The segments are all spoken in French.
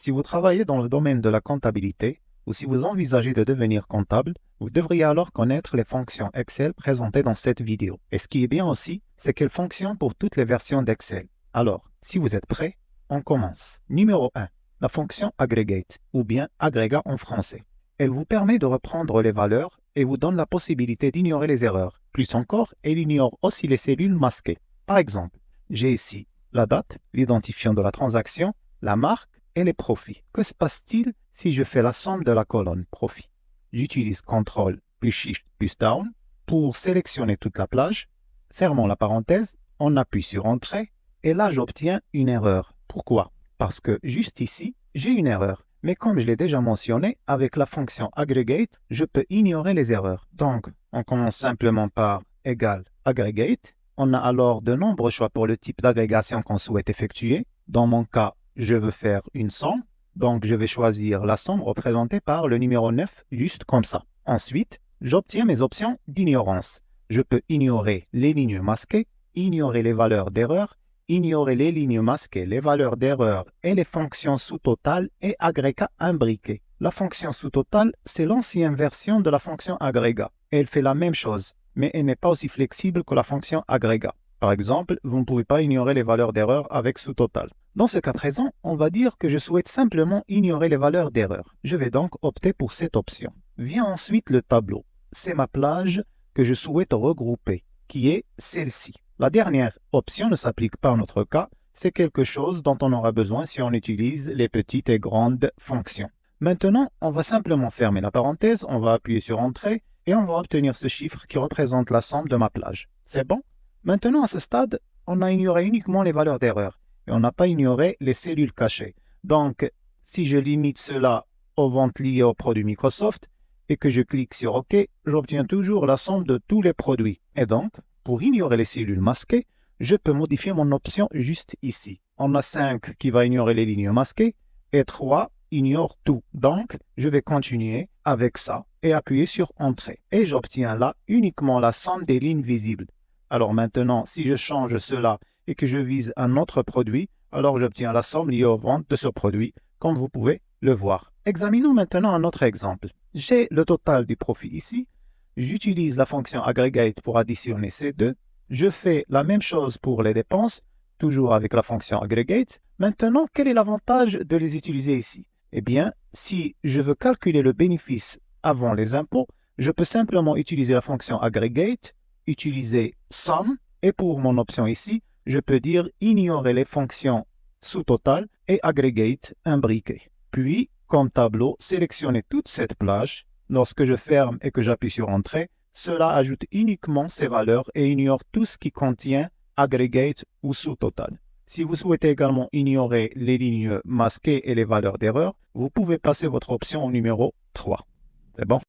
Si vous travaillez dans le domaine de la comptabilité ou si vous envisagez de devenir comptable, vous devriez alors connaître les fonctions Excel présentées dans cette vidéo. Et ce qui est bien aussi, c'est qu'elles fonctionnent pour toutes les versions d'Excel. Alors, si vous êtes prêts, on commence. Numéro 1. La fonction aggregate, ou bien agrégat en français. Elle vous permet de reprendre les valeurs et vous donne la possibilité d'ignorer les erreurs. Plus encore, elle ignore aussi les cellules masquées. Par exemple, j'ai ici la date, l'identifiant de la transaction, la marque et les profits. Que se passe-t-il si je fais la somme de la colonne profit? J'utilise CTRL plus SHIFT plus DOWN pour sélectionner toute la plage. Fermons la parenthèse, on appuie sur Entrée et là j'obtiens une erreur. Pourquoi? Parce que juste ici, j'ai une erreur. Mais comme je l'ai déjà mentionné, avec la fonction aggregate, je peux ignorer les erreurs. Donc, on commence simplement par égal aggregate. On a alors de nombreux choix pour le type d'agrégation qu'on souhaite effectuer. Dans mon cas, je veux faire une somme. Donc, je vais choisir la somme représentée par le numéro 9, juste comme ça. Ensuite, j'obtiens mes options d'ignorance. Je peux ignorer les lignes masquées, ignorer les valeurs d'erreur, ignorer les lignes masquées, les valeurs d'erreur et les fonctions sous-totales et agrégat imbriqué. La fonction sous-totale, c'est l'ancienne version de la fonction agrégat. Elle fait la même chose, mais elle n'est pas aussi flexible que la fonction agrégat. Par exemple, vous ne pouvez pas ignorer les valeurs d'erreur avec sous-total. Dans ce cas présent, on va dire que je souhaite simplement ignorer les valeurs d'erreur. Je vais donc opter pour cette option. Vient ensuite le tableau. C'est ma plage que je souhaite regrouper, qui est celle-ci. La dernière option ne s'applique pas à notre cas, c'est quelque chose dont on aura besoin si on utilise les petites et grandes fonctions. Maintenant, on va simplement fermer la parenthèse, on va appuyer sur Entrée et on va obtenir ce chiffre qui représente la somme de ma plage. C'est bon? Maintenant, à ce stade, on a ignoré uniquement les valeurs d'erreur et on n'a pas ignoré les cellules cachées. Donc, si je limite cela aux ventes liées aux produits Microsoft et que je clique sur OK, j'obtiens toujours la somme de tous les produits. Et donc, pour ignorer les cellules masquées, je peux modifier mon option juste ici. On a 5 qui va ignorer les lignes masquées et 3 ignore tout. Donc, je vais continuer avec ça et appuyer sur Entrée. Et j'obtiens là uniquement la somme des lignes visibles. Alors maintenant, si je change cela et que je vise un autre produit, alors j'obtiens la somme liée aux ventes de ce produit, comme vous pouvez le voir. Examinons maintenant un autre exemple. J'ai le total du profit ici. J'utilise la fonction aggregate pour additionner ces deux. Je fais la même chose pour les dépenses, toujours avec la fonction aggregate. Maintenant, quel est l'avantage de les utiliser ici? Eh bien, si je veux calculer le bénéfice avant les impôts, je peux simplement utiliser la fonction aggregate, utiliser sum, et pour mon option ici, je peux dire ignorer les fonctions sous-total et aggregate imbriqué. Puis, comme tableau, sélectionner toute cette plage. Lorsque je ferme et que j'appuie sur Entrée, cela ajoute uniquement ces valeurs et ignore tout ce qui contient aggregate ou sous-total. Si vous souhaitez également ignorer les lignes masquées et les valeurs d'erreur, vous pouvez passer votre option au numéro 3. C'est bon?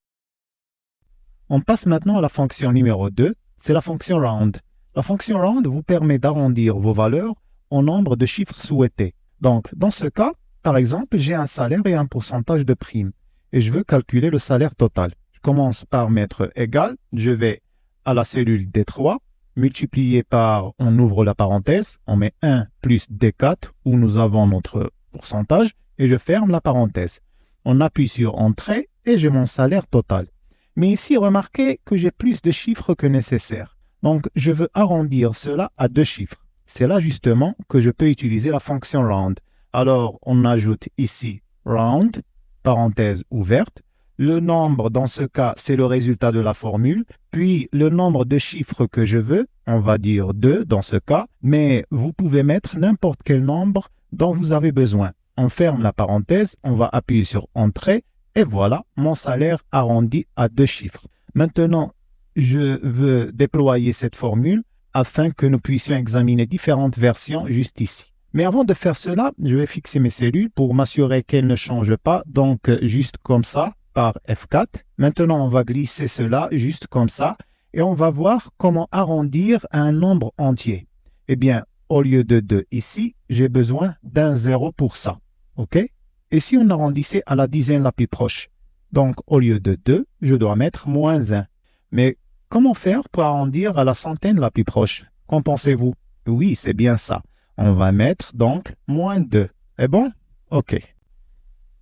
On passe maintenant à la fonction numéro 2, c'est la fonction round. La fonction round vous permet d'arrondir vos valeurs au nombre de chiffres souhaités. Donc, dans ce cas, par exemple, j'ai un salaire et un pourcentage de prime et je veux calculer le salaire total. Je commence par mettre égal, je vais à la cellule D3, multiplié par, on ouvre la parenthèse, on met 1 plus D4 où nous avons notre pourcentage et je ferme la parenthèse. On appuie sur Entrée et j'ai mon salaire total. Mais ici, remarquez que j'ai plus de chiffres que nécessaire. Donc, je veux arrondir cela à 2 chiffres. C'est là justement que je peux utiliser la fonction round. Alors, on ajoute ici round, parenthèse ouverte. Le nombre, dans ce cas, c'est le résultat de la formule. Puis, le nombre de chiffres que je veux, on va dire 2 dans ce cas. Mais vous pouvez mettre n'importe quel nombre dont vous avez besoin. On ferme la parenthèse, on va appuyer sur Entrée. Et voilà, mon salaire arrondi à 2 chiffres. Maintenant, je veux déployer cette formule afin que nous puissions examiner différentes versions juste ici. Mais avant de faire cela, je vais fixer mes cellules pour m'assurer qu'elles ne changent pas. Donc, juste comme ça, par F4. Maintenant, on va glisser cela juste comme ça et on va voir comment arrondir à un nombre entier. Eh bien, au lieu de 2 ici, j'ai besoin d'un 0 pour ça. OK? Et si on arrondissait à la dizaine la plus proche? Donc, au lieu de 2, je dois mettre moins 1. Mais comment faire pour arrondir à la centaine la plus proche? Qu'en pensez-vous? Oui, c'est bien ça. On va mettre donc moins 2. Est bon? OK.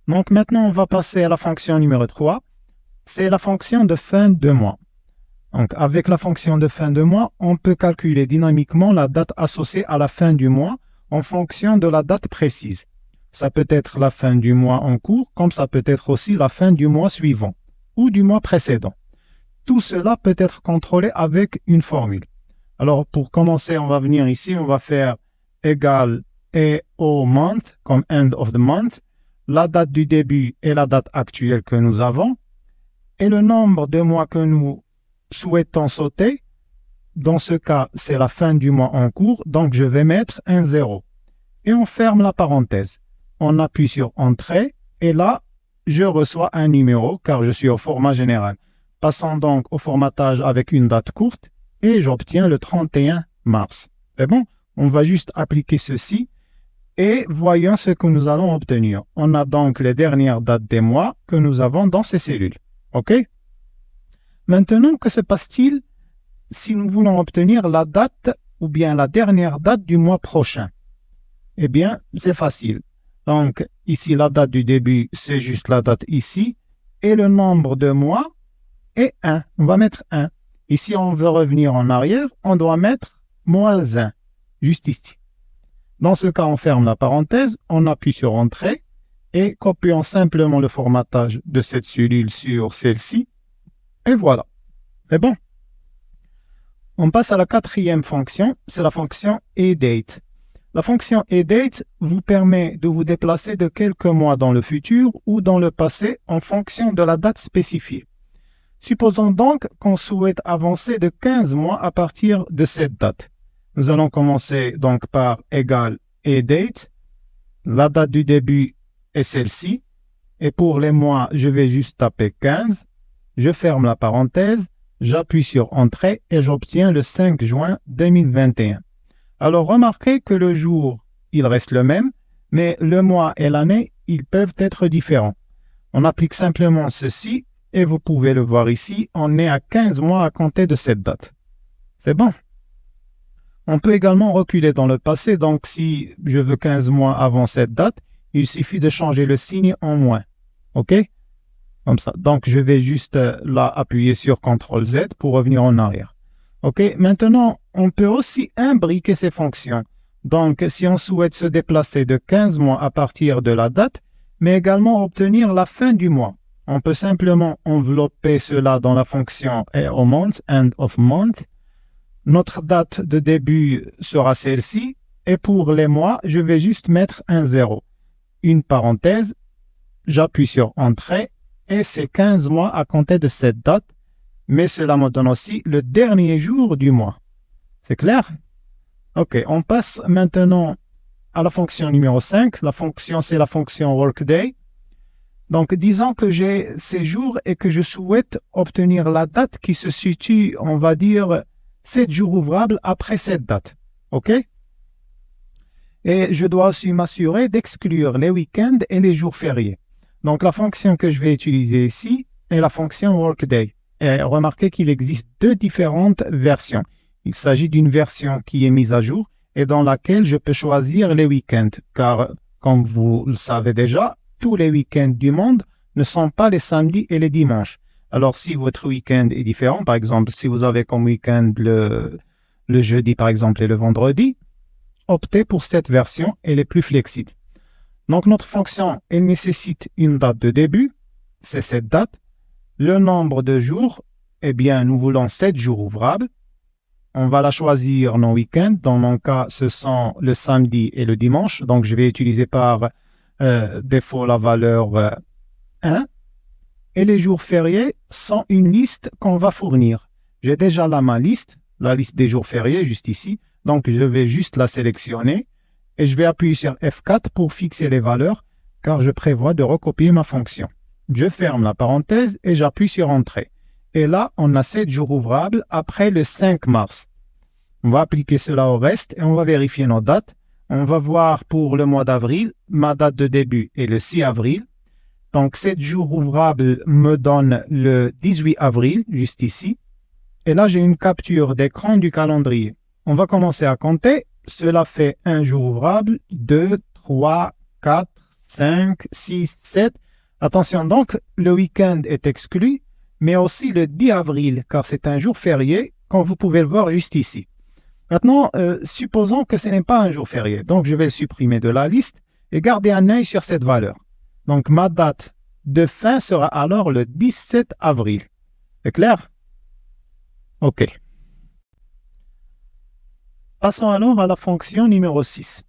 Donc maintenant, on va passer à la fonction numéro 3. C'est la fonction de fin de mois. Donc avec la fonction de fin de mois, on peut calculer dynamiquement la date associée à la fin du mois en fonction de la date précise. Ça peut être la fin du mois en cours, comme ça peut être aussi la fin du mois suivant ou du mois précédent. Tout cela peut être contrôlé avec une formule. Alors pour commencer, on va venir ici, on va faire égal et au month, comme end of the month, la date du début et la date actuelle que nous avons, et le nombre de mois que nous souhaitons sauter. Dans ce cas, c'est la fin du mois en cours, donc je vais mettre un 0. Et on ferme la parenthèse. On appuie sur Entrée, et là, je reçois un numéro, car je suis au format général. Passons donc au formatage avec une date courte, et j'obtiens le 31 mars. C'est bon? On va juste appliquer ceci, et voyons ce que nous allons obtenir. On a donc les dernières dates des mois que nous avons dans ces cellules. OK? Maintenant, que se passe-t-il si nous voulons obtenir la date ou bien la dernière date du mois prochain? Eh bien, c'est facile. Donc, ici, la date du début, c'est juste la date ici. Et le nombre de mois est 1. On va mettre 1. Ici, on veut revenir en arrière, on doit mettre moins 1, juste ici. Dans ce cas, on ferme la parenthèse, on appuie sur Entrée et copions simplement le formatage de cette cellule sur celle-ci. Et voilà. C'est bon. On passe à la quatrième fonction, c'est la fonction EDATE. La fonction EDATE vous permet de vous déplacer de quelques mois dans le futur ou dans le passé en fonction de la date spécifiée. Supposons donc qu'on souhaite avancer de 15 mois à partir de cette date. Nous allons commencer donc par égal EDATE. La date du début est celle-ci. Et pour les mois, je vais juste taper 15. Je ferme la parenthèse. J'appuie sur Entrée et j'obtiens le 5 juin 2021. Alors remarquez que le jour, il reste le même, mais le mois et l'année, ils peuvent être différents. On applique simplement ceci et vous pouvez le voir ici, on est à 15 mois à compter de cette date. C'est bon. On peut également reculer dans le passé, donc si je veux 15 mois avant cette date, il suffit de changer le signe en moins. OK? Comme ça. Donc, je vais juste là appuyer sur CTRL-Z pour revenir en arrière. OK? Maintenant, on peut aussi imbriquer ces fonctions. Donc, si on souhaite se déplacer de 15 mois à partir de la date, mais également obtenir la fin du mois, on peut simplement envelopper cela dans la fonction month, end of month. Notre date de début sera celle-ci. Et pour les mois, je vais juste mettre un 0. Une parenthèse. J'appuie sur Entrée. Et c'est 15 mois à compter de cette date. Mais cela me donne aussi le dernier jour du mois. C'est clair? OK, on passe maintenant à la fonction numéro 5. La fonction, c'est la fonction Workday. Donc, disons que j'ai ces jours et que je souhaite obtenir la date qui se situe, on va dire, 7 jours ouvrables après cette date. OK? Et je dois aussi m'assurer d'exclure les week-ends et les jours fériés. Donc, la fonction que je vais utiliser ici est la fonction Workday. Et remarquez qu'il existe deux différentes versions. Il s'agit d'une version qui est mise à jour et dans laquelle je peux choisir les week-ends. Car, comme vous le savez déjà, tous les week-ends du monde ne sont pas les samedis et les dimanches. Alors, si votre week-end est différent, par exemple, si vous avez comme week-end le jeudi, par exemple, et le vendredi, optez pour cette version, elle est plus flexible. Donc, notre fonction, elle nécessite une date de début, c'est cette date. Le nombre de jours, eh bien, nous voulons 7 jours ouvrables. On va la choisir nos week-ends. Dans mon cas, ce sont le samedi et le dimanche. Donc, je vais utiliser par défaut la valeur 1. Et les jours fériés sont une liste qu'on va fournir. J'ai déjà là ma liste, la liste des jours fériés juste ici. Donc, je vais juste la sélectionner et je vais appuyer sur F4 pour fixer les valeurs car je prévois de recopier ma fonction. Je ferme la parenthèse et j'appuie sur Entrée. Et là, on a 7 jours ouvrables après le 5 mars. On va appliquer cela au reste et on va vérifier nos dates. On va voir pour le mois d'avril, ma date de début est le 6 avril. Donc, 7 jours ouvrables me donne le 18 avril, juste ici. Et là, j'ai une capture d'écran du calendrier. On va commencer à compter. Cela fait un jour ouvrable, 2, 3, 4, 5, 6, 7. Attention donc, le week-end est exclu, mais aussi le 10 avril, car c'est un jour férié, comme vous pouvez le voir juste ici. Maintenant, supposons que ce n'est pas un jour férié, donc je vais le supprimer de la liste et garder un œil sur cette valeur. Donc ma date de fin sera alors le 17 avril. C'est clair? OK. Passons alors à la fonction numéro 6.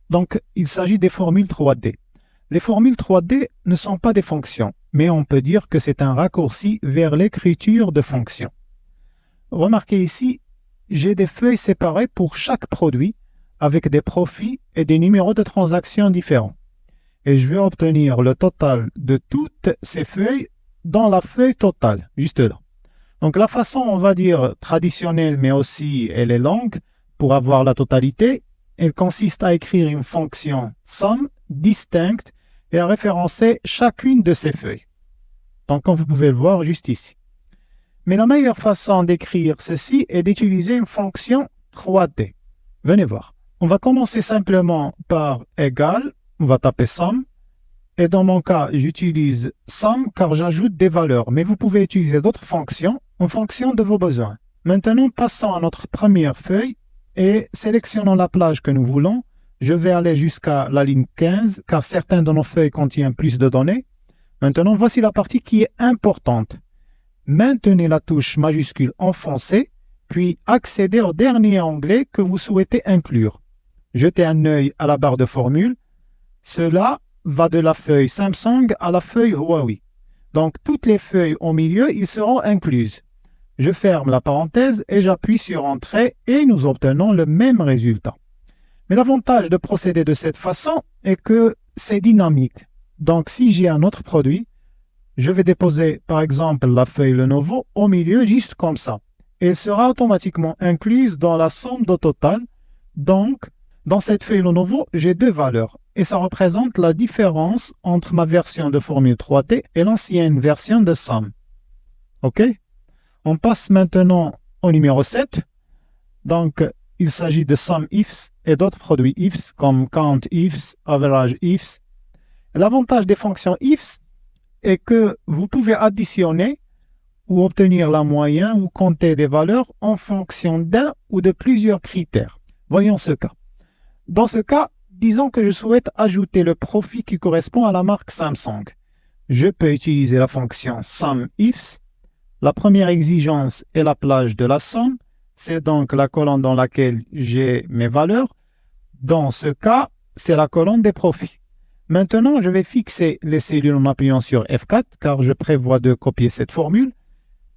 Donc, il s'agit des formules 3D. Les formules 3D ne sont pas des fonctions, mais on peut dire que c'est un raccourci vers l'écriture de fonctions. Remarquez ici, j'ai des feuilles séparées pour chaque produit avec des profits et des numéros de transactions différents. Et je vais obtenir le total de toutes ces feuilles dans la feuille totale, juste là. Donc la façon, on va dire, traditionnelle, mais aussi elle est longue, pour avoir la totalité, elle consiste à écrire une fonction somme distincte et à référencer chacune de ces feuilles. Donc comme vous pouvez le voir juste ici. Mais la meilleure façon d'écrire ceci est d'utiliser une fonction 3D. Venez voir. On va commencer simplement par égal, on va taper somme. Et dans mon cas, j'utilise somme car j'ajoute des valeurs. Mais vous pouvez utiliser d'autres fonctions en fonction de vos besoins. Maintenant, passons à notre première feuille et sélectionnons la plage que nous voulons. Je vais aller jusqu'à la ligne 15 car certaines de nos feuilles contiennent plus de données. Maintenant, voici la partie qui est importante. Maintenez la touche majuscule enfoncée, puis accédez au dernier onglet que vous souhaitez inclure. Jetez un œil à la barre de formule. Cela va de la feuille Samsung à la feuille Huawei. Donc, toutes les feuilles au milieu, ils seront incluses. Je ferme la parenthèse et j'appuie sur Entrée et nous obtenons le même résultat. Mais l'avantage de procéder de cette façon est que c'est dynamique. Donc, si j'ai un autre produit, je vais déposer par exemple la feuille Lenovo au milieu juste comme ça. Elle sera automatiquement incluse dans la somme de total. Donc, dans cette feuille Lenovo, j'ai deux valeurs et ça représente la différence entre ma version de formule 3D et l'ancienne version de somme. OK? On passe maintenant au numéro 7. Donc, il s'agit de sum ifs et d'autres produits ifs comme count ifs, average ifs. L'avantage des fonctions ifs est que vous pouvez additionner ou obtenir la moyenne ou compter des valeurs en fonction d'un ou de plusieurs critères. Voyons ce cas. Dans ce cas, disons que je souhaite ajouter le profit qui correspond à la marque Samsung. Je peux utiliser la fonction SUMIFS. La première exigence est la plage de la somme. C'est donc la colonne dans laquelle j'ai mes valeurs. Dans ce cas, c'est la colonne des profits. Maintenant, je vais fixer les cellules en appuyant sur F4 car je prévois de copier cette formule.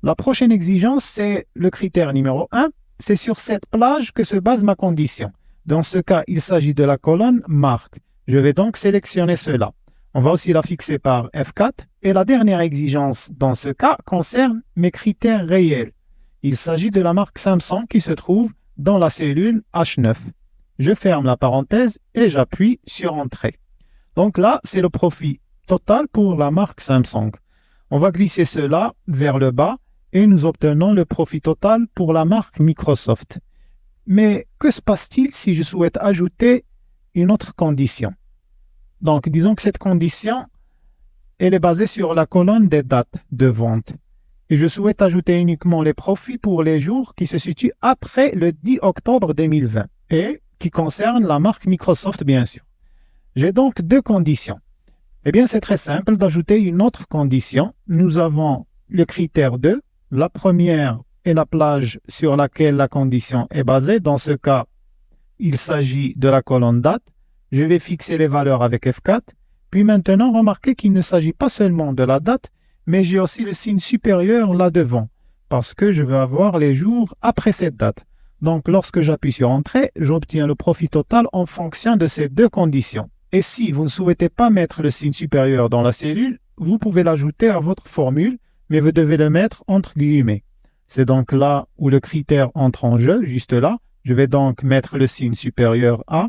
La prochaine exigence, c'est le critère numéro 1. C'est sur cette plage que se base ma condition. Dans ce cas, il s'agit de la colonne marque. Je vais donc sélectionner cela. On va aussi la fixer par F4. Et la dernière exigence dans ce cas concerne mes critères réels. Il s'agit de la marque Samsung qui se trouve dans la cellule H9. Je ferme la parenthèse et j'appuie sur Entrée. Donc là, c'est le profit total pour la marque Samsung. On va glisser cela vers le bas et nous obtenons le profit total pour la marque Microsoft. Mais que se passe-t-il si je souhaite ajouter une autre condition? Donc, disons que cette condition, elle est basée sur la colonne des dates de vente. Et je souhaite ajouter uniquement les profits pour les jours qui se situent après le 10 octobre 2020 et qui concernent la marque Microsoft, bien sûr. J'ai donc deux conditions. Eh bien, c'est très simple d'ajouter une autre condition. Nous avons le critère 2. La première est la plage sur laquelle la condition est basée. Dans ce cas, il s'agit de la colonne date. Je vais fixer les valeurs avec F4. Puis maintenant, remarquez qu'il ne s'agit pas seulement de la date, mais j'ai aussi le signe supérieur là devant, parce que je veux avoir les jours après cette date. Donc, lorsque j'appuie sur Entrée, j'obtiens le profit total en fonction de ces deux conditions. Et si vous ne souhaitez pas mettre le signe supérieur dans la cellule, vous pouvez l'ajouter à votre formule, mais vous devez le mettre entre guillemets. C'est donc là où le critère entre en jeu, juste là. Je vais donc mettre le signe supérieur à,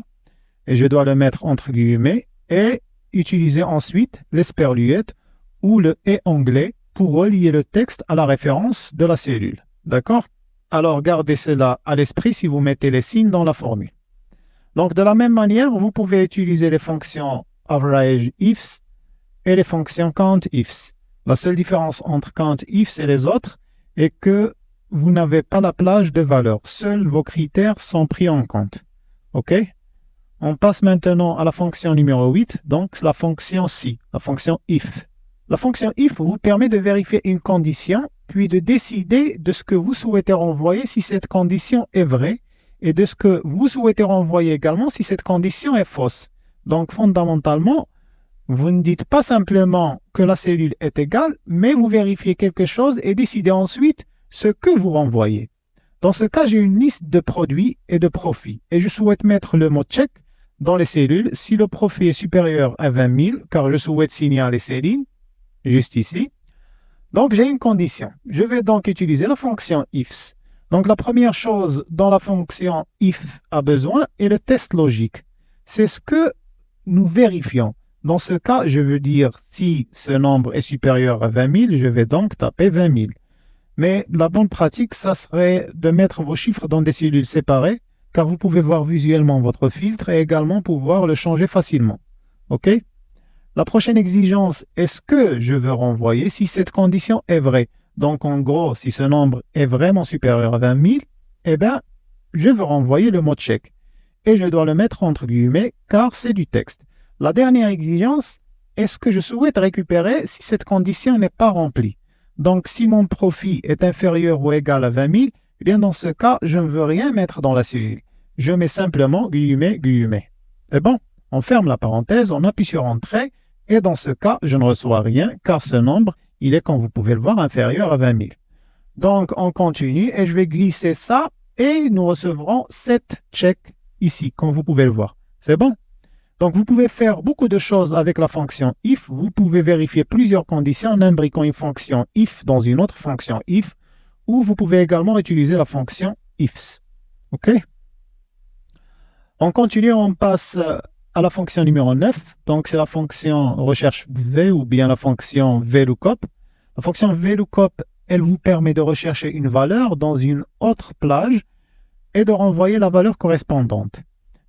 et je dois le mettre entre guillemets, et utiliser ensuite l'esperluette ou le « et » anglais pour relier le texte à la référence de la cellule. D'accord? Alors gardez cela à l'esprit si vous mettez les signes dans la formule. Donc de la même manière, vous pouvez utiliser les fonctions averageIfs et les fonctions countIfs. La seule différence entre countIfs et les autres est que vous n'avez pas la plage de valeurs. Seuls vos critères sont pris en compte. OK? On passe maintenant à la fonction numéro 8, donc la fonction si, la fonction if. La fonction if vous permet de vérifier une condition, puis de décider de ce que vous souhaitez renvoyer si cette condition est vraie, et de ce que vous souhaitez renvoyer également si cette condition est fausse. Donc fondamentalement, vous ne dites pas simplement que la cellule est égale, mais vous vérifiez quelque chose et décidez ensuite ce que vous renvoyez. Dans ce cas, j'ai une liste de produits et de profits, et je souhaite mettre le mot check dans les cellules si le profit est supérieur à 20 000, car je souhaite signaler ces lignes, juste ici. Donc j'ai une condition. Je vais donc utiliser la fonction ifs. Donc la première chose dont la fonction if a besoin est le test logique. C'est ce que nous vérifions. Dans ce cas, je veux dire si ce nombre est supérieur à 20 000, je vais donc taper 20 000. Mais la bonne pratique, ça serait de mettre vos chiffres dans des cellules séparées, car vous pouvez voir visuellement votre filtre et également pouvoir le changer facilement. OK? La prochaine exigence est ce que je veux renvoyer si cette condition est vraie. Donc en gros, si ce nombre est vraiment supérieur à 20 000, eh bien, je veux renvoyer le mot check. Et je dois le mettre entre guillemets, car c'est du texte. La dernière exigence est ce que je souhaite récupérer si cette condition n'est pas remplie. Donc si mon profit est inférieur ou égal à 20 000, eh bien dans ce cas, je ne veux rien mettre dans la cellule. Je mets simplement guillemets, guillemets. Et bon, on ferme la parenthèse, on appuie sur Entrée, et dans ce cas, je ne reçois rien, car ce nombre, il est, comme vous pouvez le voir, inférieur à 20 000. Donc, on continue, et je vais glisser ça, et nous recevrons 7 checks ici, comme vous pouvez le voir. C'est bon? Donc, vous pouvez faire beaucoup de choses avec la fonction if. Vous pouvez vérifier plusieurs conditions en imbriquant une fonction if dans une autre fonction if, ou vous pouvez également utiliser la fonction ifs. OK? On continue, on passe à la fonction numéro 9. Donc, c'est la fonction recherche V ou bien la fonction VLOOKUP. La fonction VLOOKUP, elle vous permet de rechercher une valeur dans une autre plage et de renvoyer la valeur correspondante.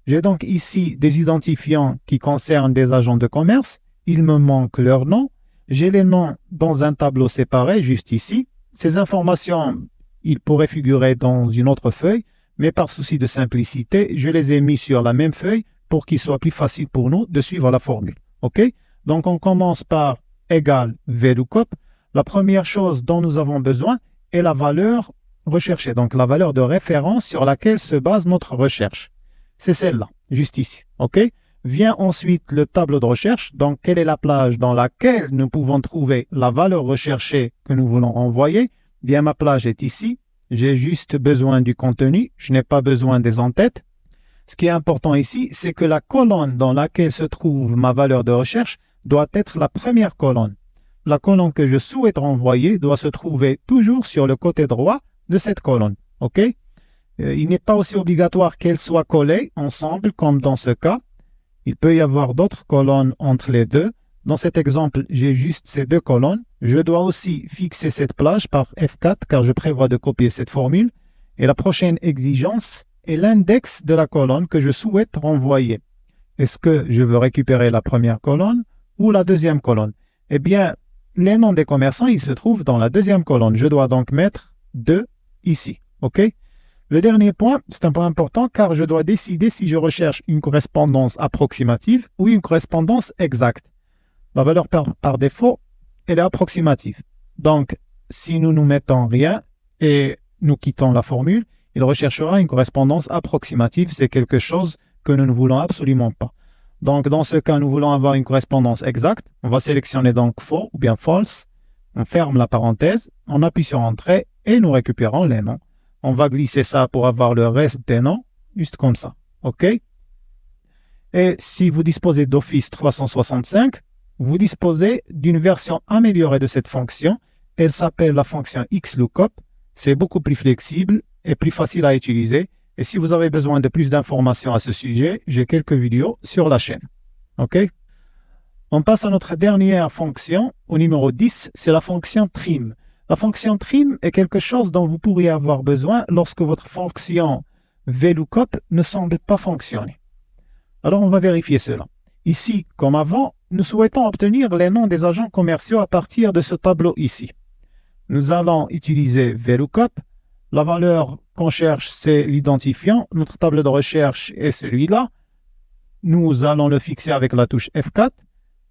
J'ai donc ici des identifiants qui concernent des agents de commerce. Il me manque leur nom. J'ai les noms dans un tableau séparé, juste ici. Ces informations, ils pourraient figurer dans une autre feuille, mais par souci de simplicité, je les ai mis sur la même feuille pour qu'il soit plus facile pour nous de suivre la formule. OK? Donc, on commence par égal VLOOKUP. La première chose dont nous avons besoin est la valeur recherchée, donc la valeur de référence sur laquelle se base notre recherche. C'est celle-là, juste ici. OK? Vient ensuite le tableau de recherche. Donc, quelle est la plage dans laquelle nous pouvons trouver la valeur recherchée que nous voulons envoyer? Bien, ma plage est ici. J'ai juste besoin du contenu. Je n'ai pas besoin des en-têtes. Ce qui est important ici, c'est que la colonne dans laquelle se trouve ma valeur de recherche doit être la première colonne. La colonne que je souhaite renvoyer doit se trouver toujours sur le côté droit de cette colonne. OK? Il n'est pas aussi obligatoire qu'elles soient collées ensemble comme dans ce cas. Il peut y avoir d'autres colonnes entre les deux. Dans cet exemple, j'ai juste ces deux colonnes. Je dois aussi fixer cette plage par F4 car je prévois de copier cette formule. Et la prochaine exigence est l'index de la colonne que je souhaite renvoyer. Est-ce que je veux récupérer la première colonne ou la deuxième colonne? Eh bien, les noms des commerçants, ils se trouvent dans la deuxième colonne. Je dois donc mettre 2 ici. OK? Le dernier point, c'est un point important car je dois décider si je recherche une correspondance approximative ou une correspondance exacte. La valeur par défaut, elle est approximative. Donc, si nous ne mettons rien et nous quittons la formule, il recherchera une correspondance approximative. C'est quelque chose que nous ne voulons absolument pas. Donc, dans ce cas, nous voulons avoir une correspondance exacte. On va sélectionner donc faux ou bien false. On ferme la parenthèse, on appuie sur Entrée et nous récupérons les noms. On va glisser ça pour avoir le reste des noms, juste comme ça. OK? Et si vous disposez d'Office 365, vous disposez d'une version améliorée de cette fonction. Elle s'appelle la fonction XLOOKUP. C'est beaucoup plus flexible et plus facile à utiliser. Et si vous avez besoin de plus d'informations à ce sujet, j'ai quelques vidéos sur la chaîne. OK? On passe à notre dernière fonction, au numéro 10, c'est la fonction trim. La fonction trim est quelque chose dont vous pourriez avoir besoin lorsque votre fonction VLOOKUP ne semble pas fonctionner. Alors, on va vérifier cela. Ici, comme avant, nous souhaitons obtenir les noms des agents commerciaux à partir de ce tableau ici. Nous allons utiliser VLOOKUP. La valeur qu'on cherche, c'est l'identifiant. Notre tableau de recherche est celui-là. Nous allons le fixer avec la touche F4.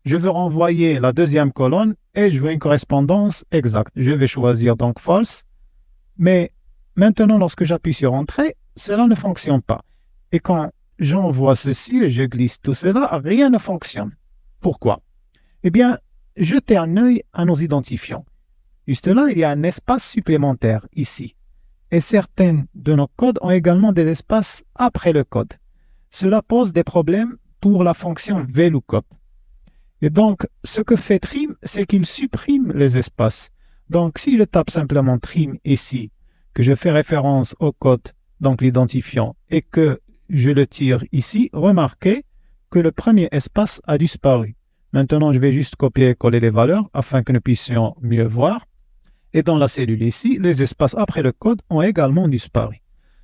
Je veux renvoyer la deuxième colonne et je veux une correspondance exacte. Je vais choisir donc false. Mais maintenant, lorsque j'appuie sur Entrée, cela ne fonctionne pas. Et quand j'envoie ceci, je glisse tout cela, rien ne fonctionne. Pourquoi? Eh bien, jetez un œil à nos identifiants. Juste là, il y a un espace supplémentaire ici. Et certains de nos codes ont également des espaces après le code. Cela pose des problèmes pour la fonction VLOOKUP. Et donc, ce que fait trim, c'est qu'il supprime les espaces. Donc, si je tape simplement trim ici, que je fais référence au code, donc l'identifiant, et que je le tire ici, remarquez que le premier espace a disparu. Maintenant, je vais juste copier et coller les valeurs afin que nous puissions mieux voir. Et dans la cellule ici, les espaces après le code ont également disparu.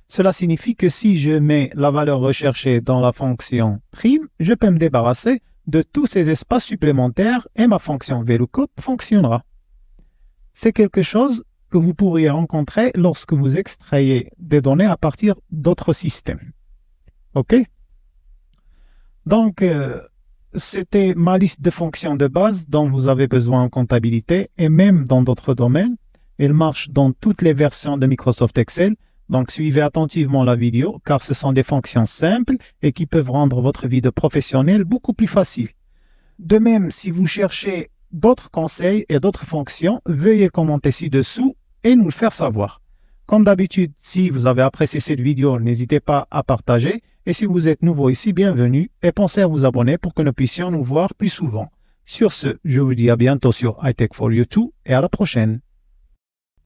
Cela signifie que si je mets la valeur recherchée dans la fonction trim, je peux me débarrasser de tous ces espaces supplémentaires et ma fonction VLOOKUP fonctionnera. C'est quelque chose que vous pourriez rencontrer lorsque vous extrayez des données à partir d'autres systèmes. OK? Donc, c'était ma liste de fonctions de base dont vous avez besoin en comptabilité et même dans d'autres domaines. Elle marche dans toutes les versions de Microsoft Excel. Donc, suivez attentivement la vidéo car ce sont des fonctions simples et qui peuvent rendre votre vie de professionnel beaucoup plus facile. De même, si vous cherchez d'autres conseils et d'autres fonctions, veuillez commenter ci-dessous et nous le faire savoir. Comme d'habitude, si vous avez apprécié cette vidéo, n'hésitez pas à partager. Et si vous êtes nouveau ici, bienvenue et pensez à vous abonner pour que nous puissions nous voir plus souvent. Sur ce, je vous dis à bientôt sur iTech4U2 et à la prochaine.